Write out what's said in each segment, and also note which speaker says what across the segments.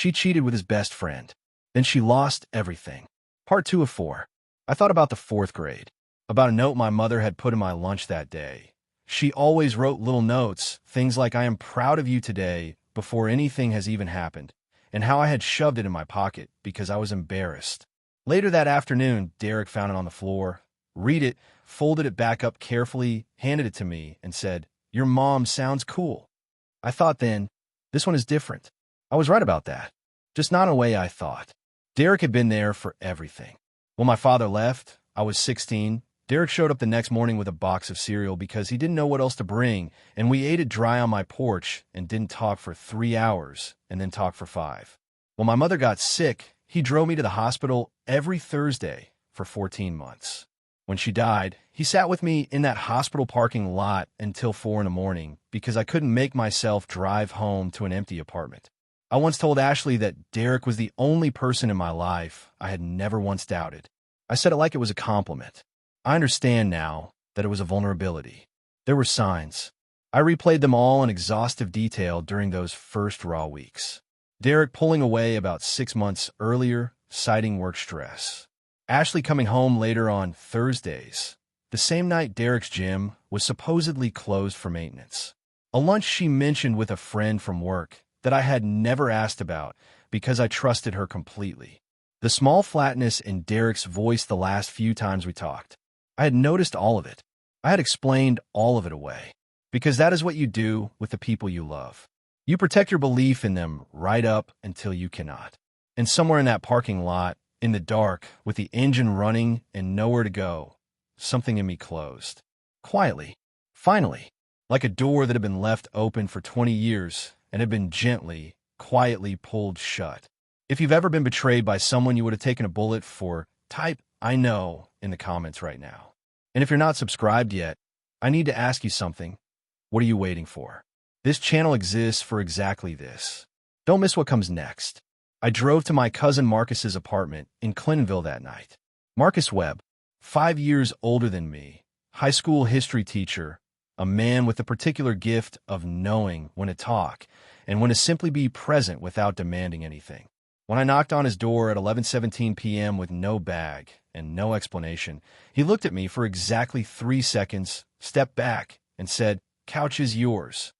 Speaker 1: She cheated with his best friend. Then she lost everything. Part 2 of 4. I thought about the 4th grade. About a note my mother had put in my lunch that day. She always wrote little notes, things like "I am proud of you today," before anything has even happened, and how I had shoved it in my pocket because I was embarrassed. Later that afternoon, Derek found it on the floor, read it, folded it back up carefully, handed it to me, and said, "Your mom sounds cool." I thought then, this one is different. I was right about that, just not in a way I thought. Derek had been there for everything. When my father left, I was 16. Derek showed up the next morning with a box of cereal because he didn't know what else to bring, and we ate it dry on my porch and didn't talk for 3 hours and then talked for 5. When my mother got sick, he drove me to the hospital every Thursday for 14 months. When she died, he sat with me in that hospital parking lot until 4 in the morning because I couldn't make myself drive home to an empty apartment. I once told Ashley that Derek was the only person in my life I had never once doubted. I said it like it was a compliment. I understand now that it was a vulnerability. There were signs. I replayed them all in exhaustive detail during those first raw weeks. Derek pulling away about 6 months earlier, citing work stress. Ashley coming home later on Thursdays, the same night Derek's gym was supposedly closed for maintenance. A lunch she mentioned with a friend from work that I had never asked about because I trusted her completely. The small flatness in Derek's voice the last few times we talked. I had noticed all of it. I had explained all of it away. Because that is what you do with the people you love. You protect your belief in them right up until you cannot. And somewhere in that parking lot, in the dark, with the engine running and nowhere to go, something in me closed. Quietly. Finally. Like a door that had been left open for 20 years and had been gently, quietly pulled shut. If you've ever been betrayed by someone you would have taken a bullet for, type "I know" in the comments right now. And if you're not subscribed yet, I need to ask you something. What are you waiting for? This channel exists for exactly this. Don't miss what comes next. I drove to my cousin Marcus's apartment in Clintonville that night. Marcus Webb, 5 years older than me, high school history teacher, a man with the particular gift of knowing when to talk and when to simply be present without demanding anything. When I knocked on his door at 11:17 p.m. with no bag and no explanation, he looked at me for exactly 3 seconds, stepped back, and said, "Couch is yours."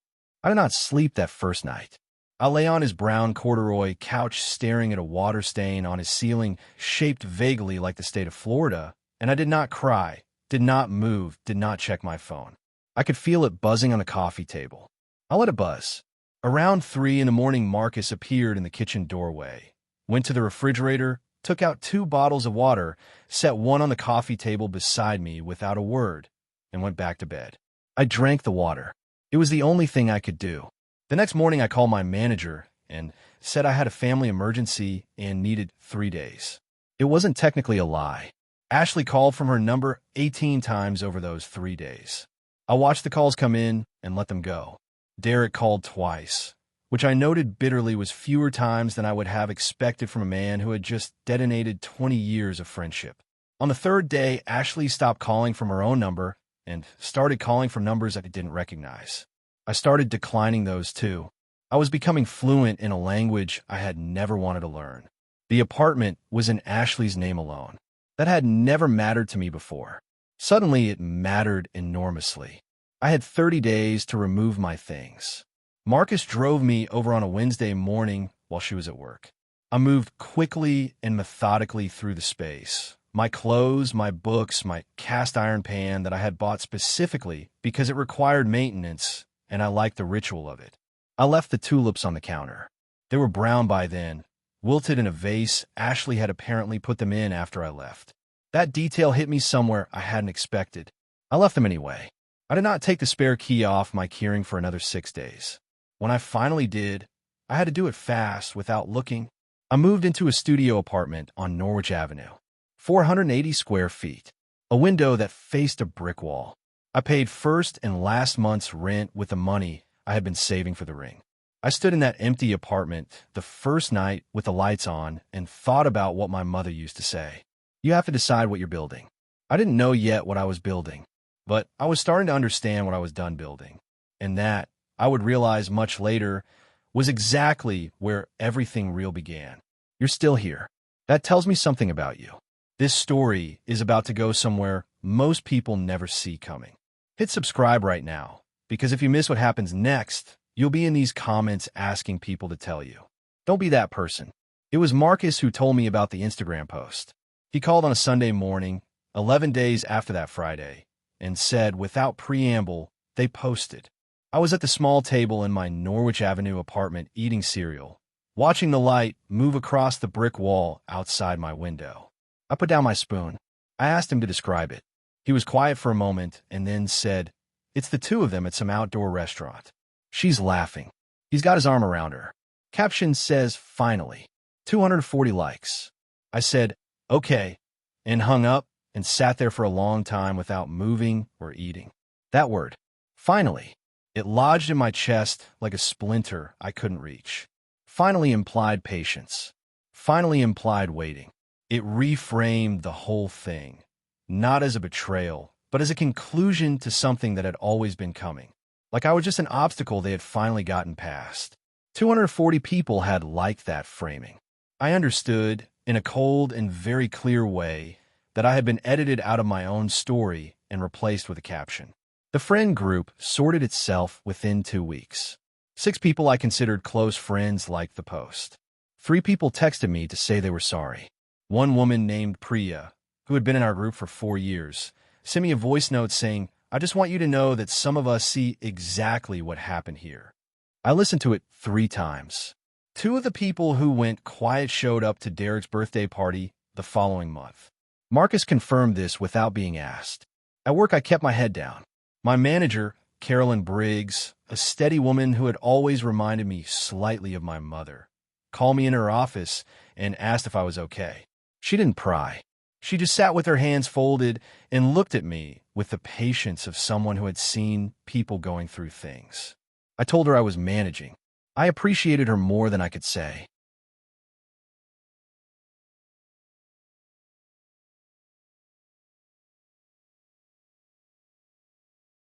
Speaker 1: I did not sleep that first night. I lay on his brown corduroy couch staring at a water stain on his ceiling shaped vaguely like the state of Florida, and I did not cry, did not move, did not check my phone. I could feel it buzzing on the coffee table. I let it buzz. Around 3 in the morning, Marcus appeared in the kitchen doorway, went to the refrigerator, took out 2 bottles of water, set one on the coffee table beside me without a word, and went back to bed. I drank the water. It was the only thing I could do. The next morning, I called my manager and said I had a family emergency and needed 3 days. It wasn't technically a lie. Ashley called from her number 18 times over those 3 days. I watched the calls come in and let them go. Derek called twice, which I noted bitterly was fewer times than I would have expected from a man who had just detonated 20 years of friendship. On the 3rd day, Ashley stopped calling from her own number and started calling from numbers I didn't recognize. I started declining those too. I was becoming fluent in a language I had never wanted to learn. The apartment was in Ashley's name alone. That had never mattered to me before. Suddenly, it mattered enormously. I had 30 days to remove my things. Marcus drove me over on a Wednesday morning while she was at work. I moved quickly and methodically through the space. My clothes, my books, my cast iron pan that I had bought specifically because it required maintenance, and I liked the ritual of it. I left the tulips on the counter. They were brown by then, wilted in a vase. Ashley had apparently put them in after I left. That detail hit me somewhere I hadn't expected. I left them anyway. I did not take the spare key off my keyring for another 6 days. When I finally did, I had to do it fast without looking. I moved into a studio apartment on Norwich Avenue. 480 square feet. A window that faced a brick wall. I paid first and last month's rent with the money I had been saving for the ring. I stood in that empty apartment the first night with the lights on and thought about what my mother used to say. You have to decide what you're building. I didn't know yet what I was building, but I was starting to understand what I was done building. And that, I would realize much later, was exactly where everything real began. You're still here. That tells me something about you. This story is about to go somewhere most people never see coming. Hit subscribe right now, because if you miss what happens next, you'll be in these comments asking people to tell you. Don't be that person. It was Marcus who told me about the Instagram post. He called on a Sunday morning, 11 days after that Friday, and said, without preamble, they posted. I was at the small table in my Norwich Avenue apartment eating cereal, watching the light move across the brick wall outside my window. I put down my spoon. I asked him to describe it. He was quiet for a moment and then said, "It's the two of them at some outdoor restaurant. She's laughing. He's got his arm around her." Caption says, "Finally." 240 likes. I said, "Okay," and hung up and sat there for a long time without moving or eating. That word, finally, it lodged in my chest like a splinter I couldn't reach. Finally implied patience. Finally implied waiting. It reframed the whole thing, not as a betrayal, but as a conclusion to something that had always been coming. Like I was just an obstacle they had finally gotten past. 240 people had liked that framing. I understood, in a cold and very clear way, that I had been edited out of my own story and replaced with a caption. The friend group sorted itself within 2 weeks. 6 people I considered close friends liked the post. 3 people texted me to say they were sorry. One woman named Priya, who had been in our group for 4 years, sent me a voice note saying, "I just want you to know that some of us see exactly what happened here." I listened to it 3 times. 2 of the people who went quiet showed up to Derek's birthday party the following month. Marcus confirmed this without being asked. At work, I kept my head down. My manager, Carolyn Briggs, a steady woman who had always reminded me slightly of my mother, called me in her office and asked if I was okay. She didn't pry. She just sat with her hands folded and looked at me with the patience of someone who had seen people going through things. I told her I was managing. I appreciated her more than I could say.